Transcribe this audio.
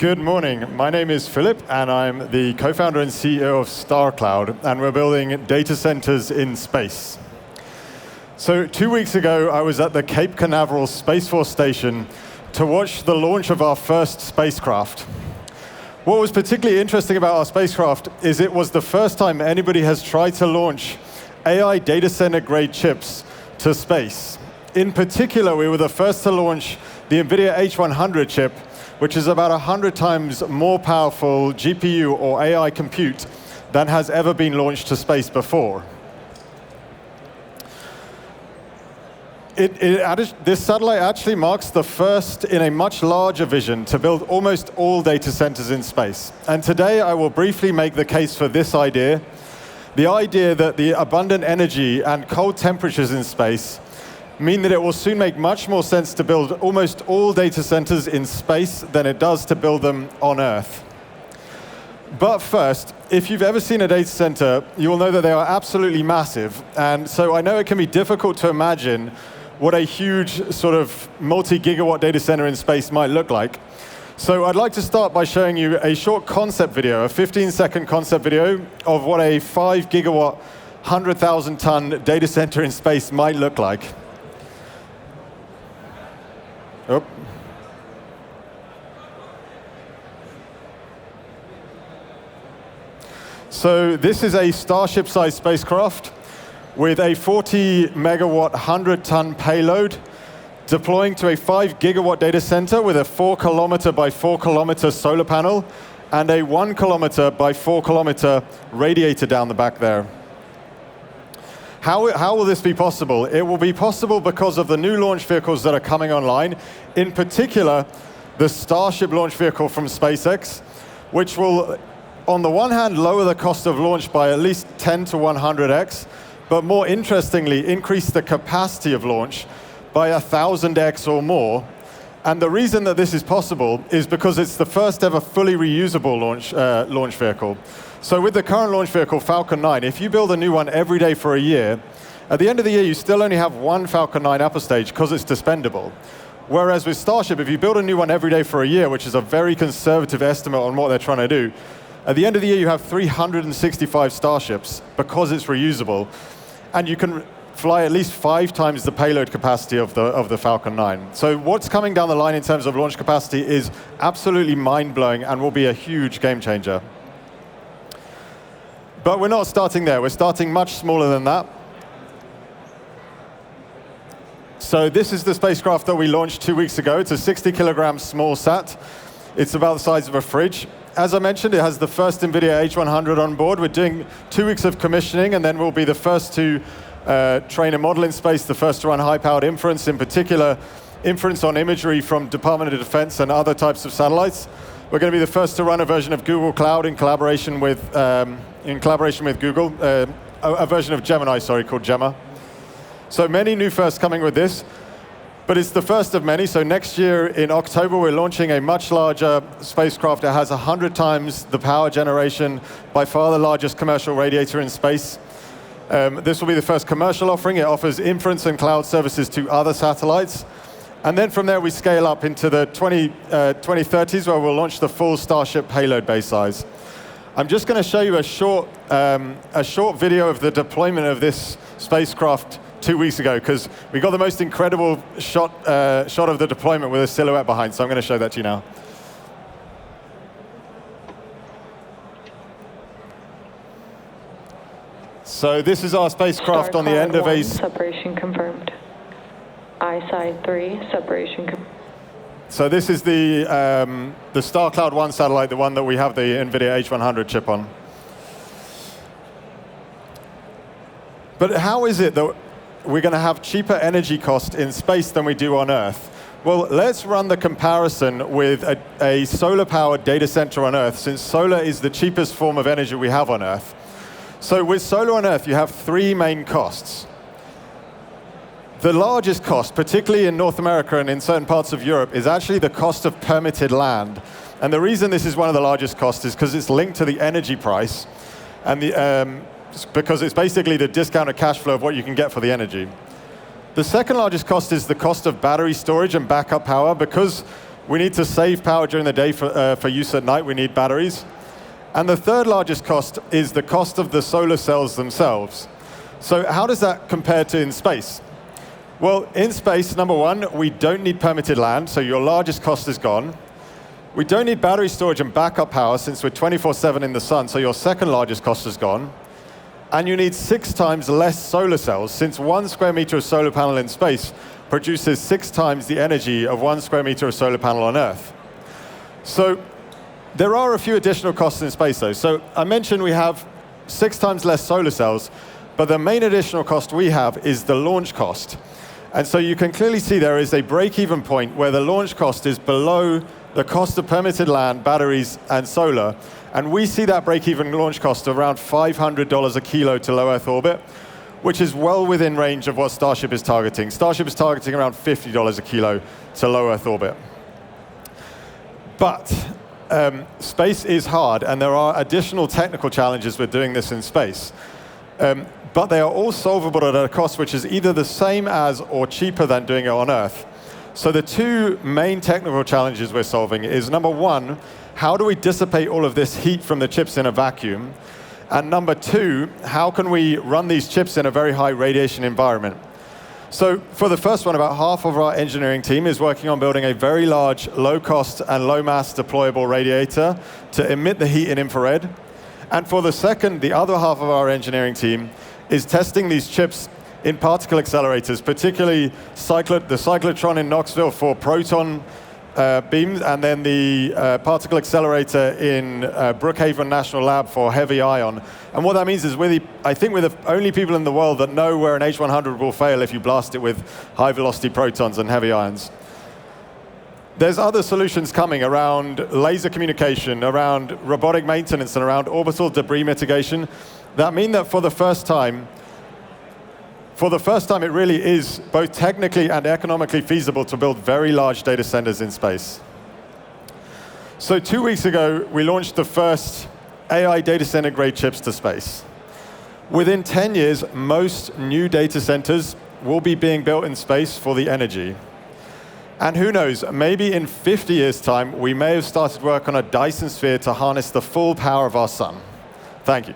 Good morning. My name is Philip, and I'm the co-founder and CEO of Starcloud, and we're building data centers in space. So 2 weeks ago, I was at the Cape Canaveral Space Force Station to watch the launch of our first spacecraft. What was particularly interesting about our spacecraft is it was the first time anybody has tried to launch AI data center grade chips to space. In particular, we were the first to launch the NVIDIA H100 chip, which is about 100 times more powerful GPU or AI compute than has ever been launched to space before. This satellite actually marks the first in a much larger vision to build almost all data centers in space. And today I will briefly make the case for this idea, the idea that the abundant energy and cold temperatures in space mean that it will soon make much more sense to build almost all data centers in space than it does to build them on Earth. But first, if you've ever seen a data center, you will know that they are absolutely massive. And so I know it can be difficult to imagine what a huge sort of multi-gigawatt data center in space might look like. So I'd like to start by showing you a short concept video, a 15-second concept video of what a 5 gigawatt, 100,000 ton data center in space might look like. Oh. So this is a Starship-sized spacecraft with a 40 megawatt, 100-ton payload deploying to a 5 gigawatt data center with a 4 kilometer by 4 kilometer solar panel and a 1 kilometer by 4 kilometer radiator down the back there. How will this be possible? It will be possible because of the new launch vehicles that are coming online, in particular, the Starship launch vehicle from SpaceX, which will, on the one hand, lower the cost of launch by at least 10 to 100x, but more interestingly, increase the capacity of launch by 1,000x or more. And the reason that this is possible is because it's the first ever fully reusable launch vehicle. So with the current launch vehicle, Falcon 9, if you build a new one every day for a year, at the end of the year, you still only have one Falcon 9 upper stage because it's dispendable. Whereas with Starship, if you build a new one every day for a year, which is a very conservative estimate on what they're trying to do, at the end of the year, you have 365 Starships because it's reusable. And you can fly at least 5 times the payload capacity of the Falcon 9. So what's coming down the line in terms of launch capacity is absolutely mind-blowing and will be a huge game changer. But we're not starting there. We're starting much smaller than that. So this is the spacecraft that we launched 2 weeks ago. It's a 60 kilogram small sat. It's about the size of a fridge. As I mentioned, it has the first NVIDIA H100 on board. We're doing 2 weeks of commissioning, and then we'll be the first to train a model in space, the first to run high-powered inference, in particular, inference on imagery from Department of Defense and other types of satellites. We're going to be the first to run a version of Google Cloud in collaboration with Google, a version of Gemini, called Gemma. So many new firsts coming with this, but it's the first of many. So next year in October, we're launching a much larger spacecraft that has 100 times the power generation, by far the largest commercial radiator in space. This will be the first commercial offering. It offers inference and cloud services to other satellites. And then from there, we scale up into the 2030s, where we'll launch the full Starship payload base size. I'm just going to show you a short video of the deployment of this spacecraft 2 weeks ago, because we got the most incredible shot of the deployment with a silhouette behind. So I'm going to show that to you now. So this is our spacecraft on the end of a... Separation confirmed. ISide 3, separation confirmed. So this is the Starcloud 1 satellite, the one that we have the NVIDIA H100 chip on. But how is it that we're going to have cheaper energy cost in space than we do on Earth? Well, let's run the comparison with a solar-powered data center on Earth, since solar is the cheapest form of energy we have on Earth. So with solar on Earth, you have 3 main costs. The largest cost, particularly in North America and in certain parts of Europe, is actually the cost of permitted land. And the reason this is one of the largest costs is because it's linked to the energy price, and because it's basically the discounted cash flow of what you can get for the energy. The second largest cost is the cost of battery storage and backup power, because We need to save power during the day for use at night. We need batteries. And the third largest cost is the cost of the solar cells themselves. So how does that compare to in space? Well, in space, number one, we don't need permitted land, so your largest cost is gone. We don't need battery storage and backup power since we're 24/7 in the sun, so your second largest cost is gone. And you need 6 times less solar cells, since 1 square meter of solar panel in space produces 6 times the energy of 1 square meter of solar panel on Earth. So there are a few additional costs in space, though. So I mentioned we have 6 times less solar cells, but the main additional cost we have is the launch cost. And so you can clearly see there is a break-even point where the launch cost is below the cost of permitted land, batteries, and solar. And we see that break-even launch cost of around $500 a kilo to low Earth orbit, which is well within range of what Starship is targeting. Starship is targeting around $50 a kilo to low Earth orbit. But space is hard, and there are additional technical challenges with doing this in space. But they are all solvable at a cost which is either the same as or cheaper than doing it on Earth. So the 2 main technical challenges we're solving is, number one, how do we dissipate all of this heat from the chips in a vacuum? And number 2, how can we run these chips in a very high radiation environment? So for the first one, about half of our engineering team is working on building a very large, low-cost and low-mass deployable radiator to emit the heat in infrared. And for the second, the other half of our engineering team is testing these chips in particle accelerators, particularly the cyclotron in Knoxville for proton beams, and then the particle accelerator in Brookhaven National Lab for heavy ion. And what that means is I think we're the only people in the world that know where an H100 will fail if you blast it with high velocity protons and heavy ions. There's other solutions coming around laser communication, around robotic maintenance, and around orbital debris mitigation that mean that for the first time, it really is both technically and economically feasible to build very large data centers in space. So 2 weeks ago, we launched the first AI data center grade chips to space. Within 10 years, most new data centers will be being built in space for the energy. And who knows, maybe in 50 years' time, we may have started work on a Dyson sphere to harness the full power of our sun. Thank you.